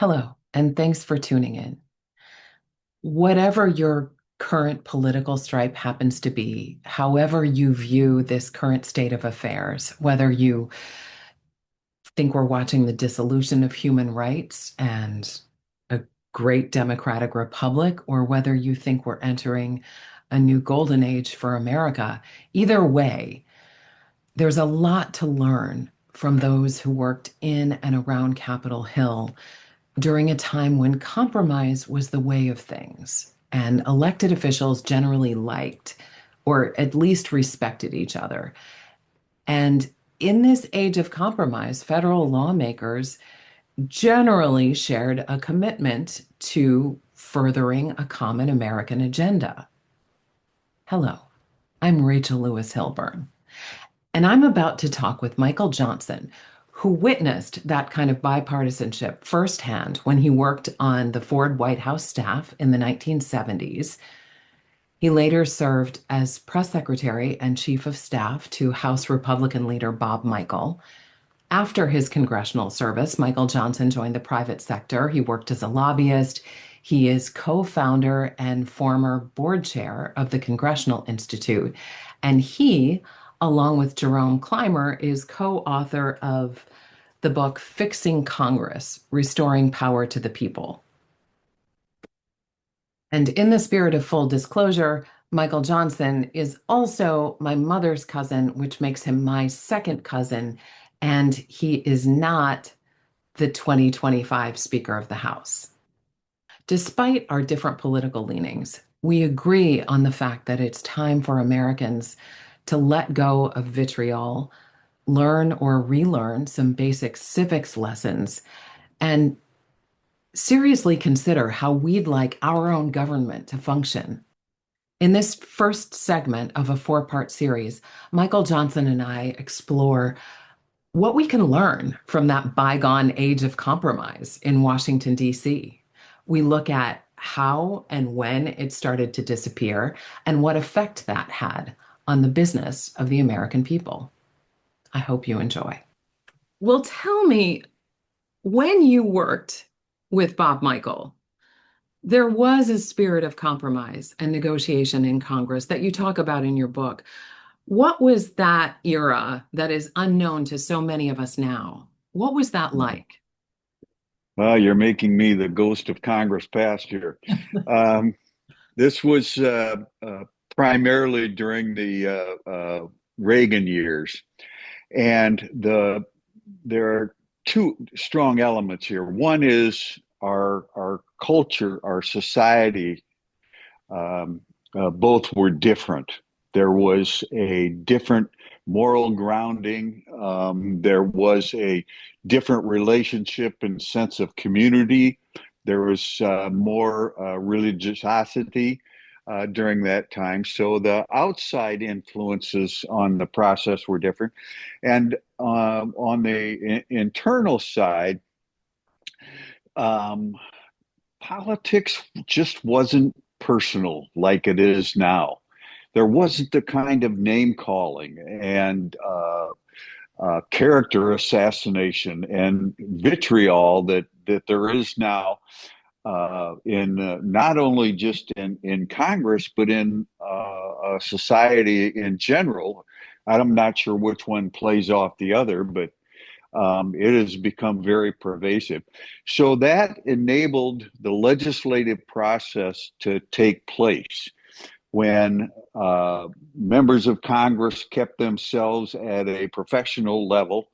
Hello, and thanks for tuning in. Whatever your current political stripe happens to be, however you view this current state of affairs, whether you think we're watching the dissolution of human rights and a great democratic republic, or whether you think we're entering a new golden age for America, either way, there's a lot to learn from those who worked in and around Capitol Hill during a time when compromise was the way of things, and elected officials generally liked or at least respected each other. And in this age of compromise, federal lawmakers generally shared a commitment to furthering a common American agenda. Hello, I'm Rachel Lewis Hilburn. And I'm about to talk with Michael Johnson, who witnessed that kind of bipartisanship firsthand when he worked on the Ford White House staff in the 1970s. He later served as press secretary and chief of staff to House Republican leader Bob Michel. After his congressional service, Michael Johnson joined the private sector. He worked as a lobbyist. He is co-founder and former board chair of the Congressional Institute. And he, along with Jerome Climer, is co-author of the book Fixing Congress, Restoring Power to the People. And in the spirit of full disclosure, Michael Johnson is also my mother's cousin, which makes him my second cousin, and he is not the 2025 Speaker of the House. Despite our different political leanings, we agree on the fact that it's time for Americans to let go of vitriol, learn or relearn some basic civics lessons, and seriously consider how we'd like our own government to function. In this first segment of a four-part series, Michael Johnson and I explore what we can learn from that bygone age of compromise in Washington, D.C. We look at how and when it started to disappear and what effect that had on the business of the American people. I hope you enjoy. Well, tell me, when you worked with Bob Michel, there was a spirit of compromise and negotiation in Congress that you talk about in your book. What was that era that is unknown to so many of us now? What was that like? Well, you're making me the ghost of Congress past here. Um, this was primarily during the Reagan years, and there are two strong elements here. One is our culture, our society. Both were different. There was a different moral grounding. There was a different relationship and sense of community. There was more religiosity during that time. So the outside influences on the process were different. And on the internal side, um, politics just wasn't personal like it is now. There wasn't the kind of name calling and character assassination and vitriol that there is now in not only just in Congress but in society in general. I'm not sure which one plays off the other, but it has become very pervasive. So that enabled the legislative process to take place when members of Congress kept themselves at a professional level.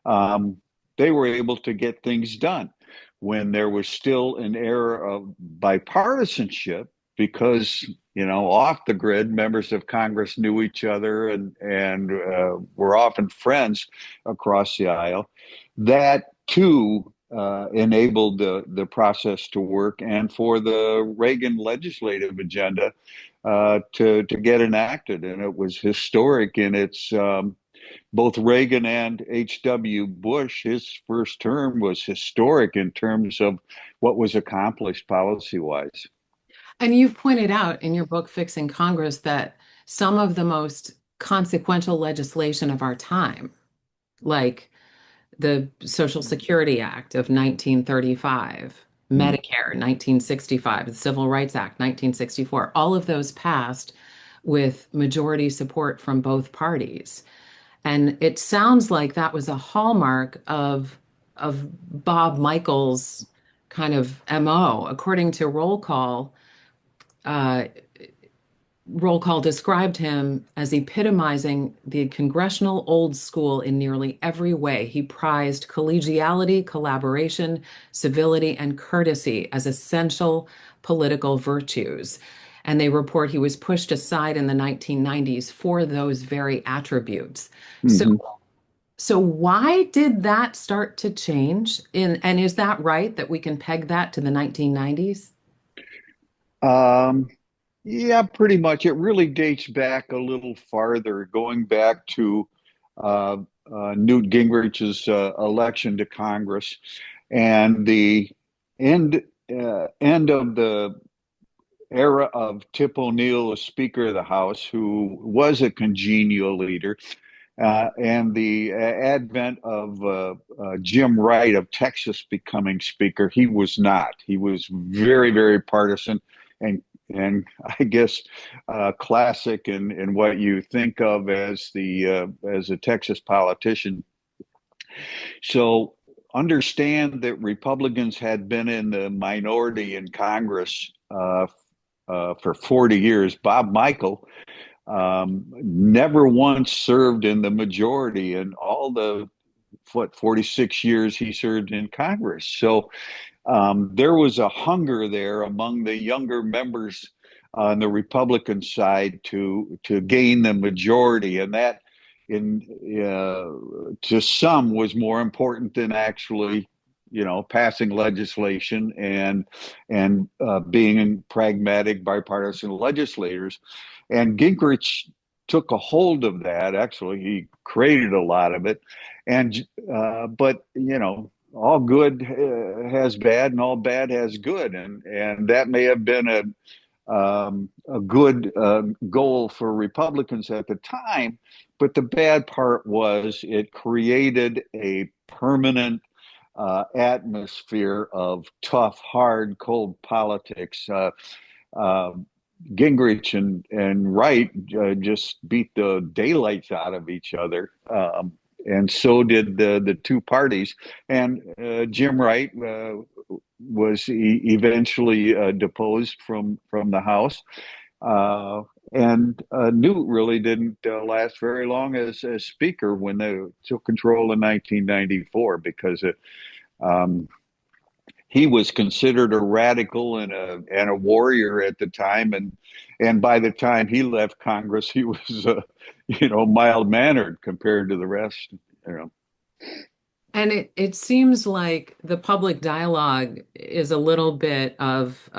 Um, they were able to get things done. When there was still an era of bipartisanship, because off the grid, members of Congress knew each other and were often friends across the aisle. That too enabled the process to work, and for the Reagan legislative agenda to get enacted. And it was historic in its both Reagan and H.W. Bush. His first term was historic in terms of what was accomplished policy wise. And you've pointed out in your book, Fixing Congress, that some of the most consequential legislation of our time, like the Social Security Act of 1935, Mm. Medicare 1965, the Civil Rights Act 1964, all of those passed with majority support from both parties. And it sounds like that was a hallmark of Bob Michel's kind of MO. According to uh, Roll Call described him as epitomizing the congressional old school in nearly every way. He prized collegiality, collaboration, civility, and courtesy as essential political virtues. And they report he was pushed aside in the 1990s for those very attributes. So, Hmm. so why did that start to change? And is that right that we can peg that to the 1990s? Um, yeah, pretty much. It really dates back a little farther, going back to uh, Newt Gingrich's election to Congress and the end end of the era of Tip O'Neill as Speaker of the House, who was a congenial leader, and the advent of Jim Wright of Texas becoming Speaker. He was not. He was very, very partisan, and I guess classic in what you think of as a Texas politician. So understand that Republicans had been in the minority in Congress for 40 years. Bob Michel never once served in the majority in all the 46 years he served in Congress. So there was a hunger there among the younger members on the Republican side to gain the majority, and that in to some was more important than actually passing legislation and being pragmatic bipartisan legislators. And Gingrich took a hold of that. Actually, he created a lot of it, and but all good has bad and all bad has good, and that may have been a good goal for Republicans at the time, but the bad part was it created a permanent atmosphere of tough, hard, cold politics. Uh, Gingrich and Wright just beat the daylights out of each other. And so did the two parties. And Jim Wright was eventually deposed from the House. Uh, and Newt really didn't last very long as Speaker when they took control in 1994 because um, he was considered a radical and a warrior at the time, and by the time he left Congress, he was mild mannered compared to the rest. You know. And it seems like the public dialogue is a little bit of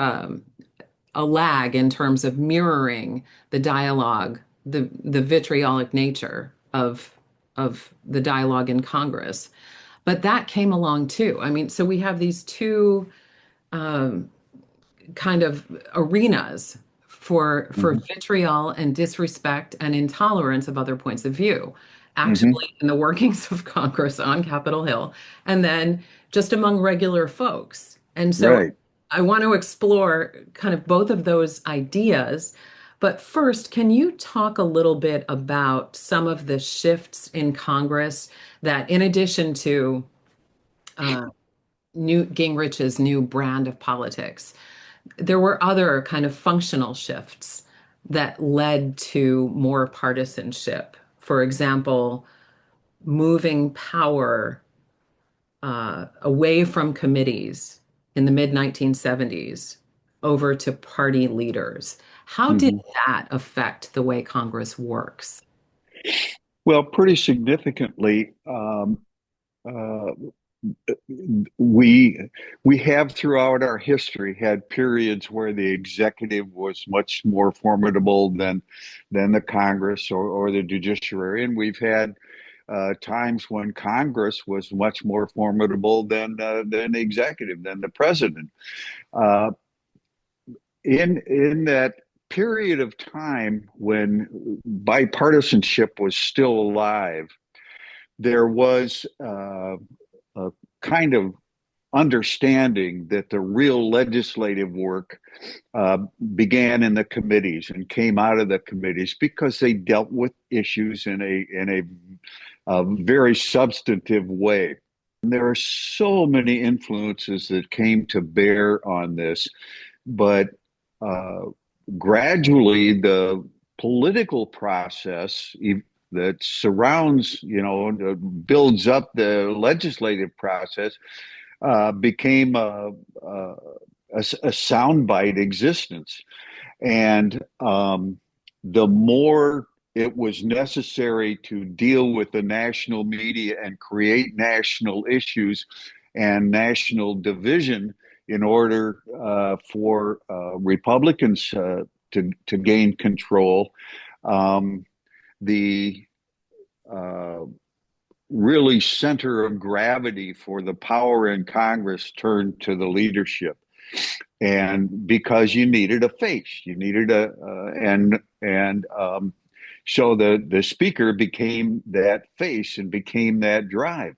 a lag in terms of mirroring the dialogue, the vitriolic nature of the dialogue in Congress. But that came along too. I mean, so we have these two um, kind of arenas for Mm-hmm. vitriol and disrespect and intolerance of other points of view, Mm-hmm. actually in the workings of Congress on Capitol Hill, and then just among regular folks. And so Right. I want to explore kind of both of those ideas. But first, can you talk a little bit about some of the shifts in Congress that, in addition to uh, Newt Gingrich's new brand of politics, there were other kind of functional shifts that led to more partisanship. For example, moving power away from committees in the mid 1970s over to party leaders. How did Mm-hmm. that affect the way Congress works? Well, pretty significantly, uh, we we have throughout our history had periods where the executive was much more formidable than the Congress or the judiciary, and we've had times when Congress was much more formidable than the executive, than the president. Uh, in that period of time when bipartisanship was still alive, there was a kind of understanding that the real legislative work uh, began in the committees and came out of the committees because they dealt with issues a very substantive way. And there are so many influences that came to bear on this, but uh, gradually the political process that surrounds, builds up the legislative process became a soundbite existence. And the more it was necessary to deal with the national media and create national issues and national division in order for Republicans to gain control, um, the uh, really center of gravity for the power in Congress turned to the leadership. And because you needed a face, you needed so the speaker became that face and became that drive.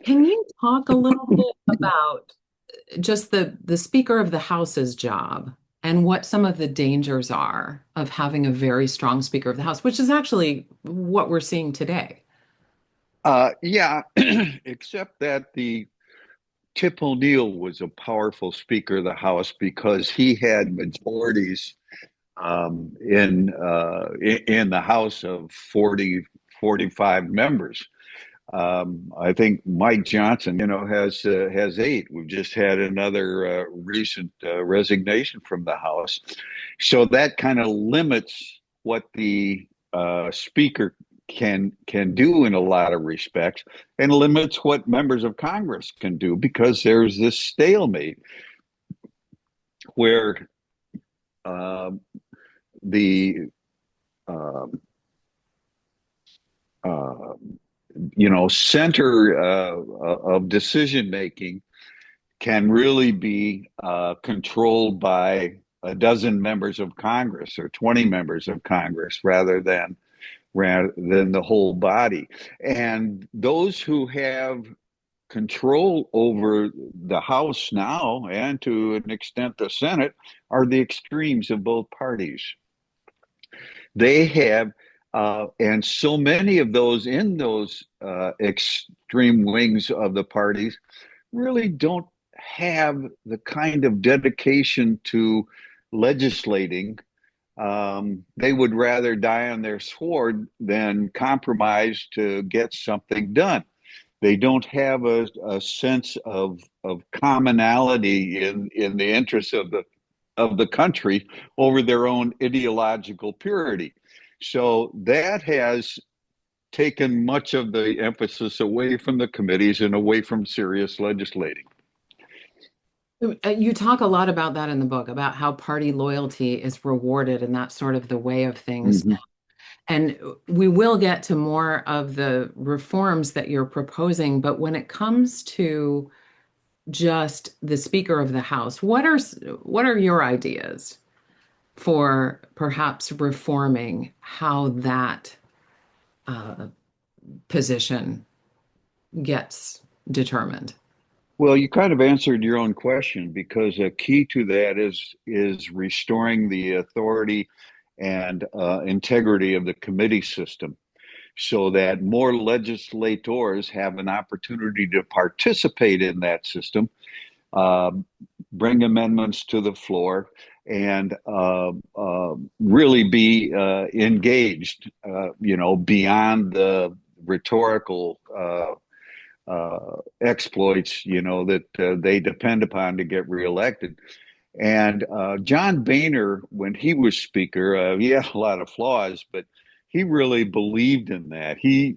Can you talk a little bit about just the Speaker of the House's job and what some of the dangers are of having a very strong Speaker of the House, which is actually what we're seeing today? Yeah, except that the Tip O'Neill was a powerful Speaker of the House because he had majorities in the House of 45 members. I think Mike Johnson, has eight. We've just had another recent resignation from the House, so that kind of limits what the Speaker can do in a lot of respects, and limits what members of Congress can do because there's this stalemate where uh, the um, uh, center of decision making can really be controlled by a dozen members of Congress or 20 members of Congress rather than the whole body. And those who have control over the House now, and to an extent the Senate, are the extremes of both parties. They have, and so many of those in those extreme wings of the parties really don't have the kind of dedication to legislating. They would rather die on their sword than compromise to get something done. They don't have a sense of commonality in the interests of the country over their own ideological purity. So that has taken much of the emphasis away from the committees and away from serious legislating. You talk a lot about that in the book, about how party loyalty is rewarded, and that's sort of the way of things. Mm-hmm. And we will get to more of the reforms that you're proposing, but when it comes to just the Speaker of the House, what are your ideas for perhaps reforming how that uh, position gets determined? Well, you kind of answered your own question because a key to that is restoring the authority and integrity of the committee system, so that more legislators have an opportunity to participate in that system, uh, bring amendments to the floor, and really be engaged, beyond the rhetorical exploits, that they depend upon to get reelected. And John Boehner, when he was speaker, he had a lot of flaws, but he really believed in that. He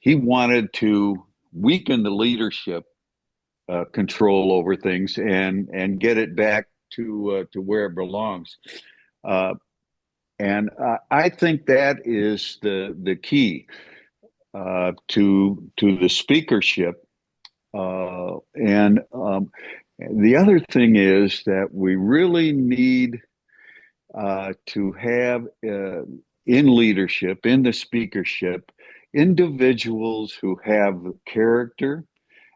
wanted to weaken the leadership control over things and get it back to where it belongs. Uh, and I think that is the key to the speakership. And the other thing is that we really need to have in leadership, in the speakership, individuals who have character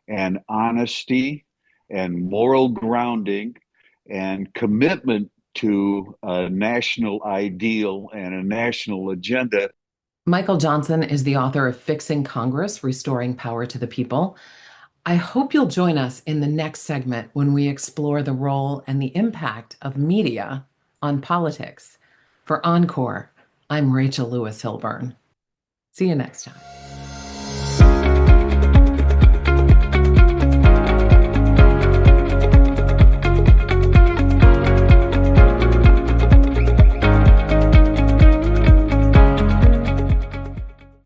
and honesty and moral grounding and commitment to a national ideal and a national agenda. Michael Johnson is the author of Fixing Congress, Restoring Power to the People. I hope you'll join us in the next segment when we explore the role and the impact of media on politics. For Encore, I'm Rachel Lewis Hilburn. See you next time.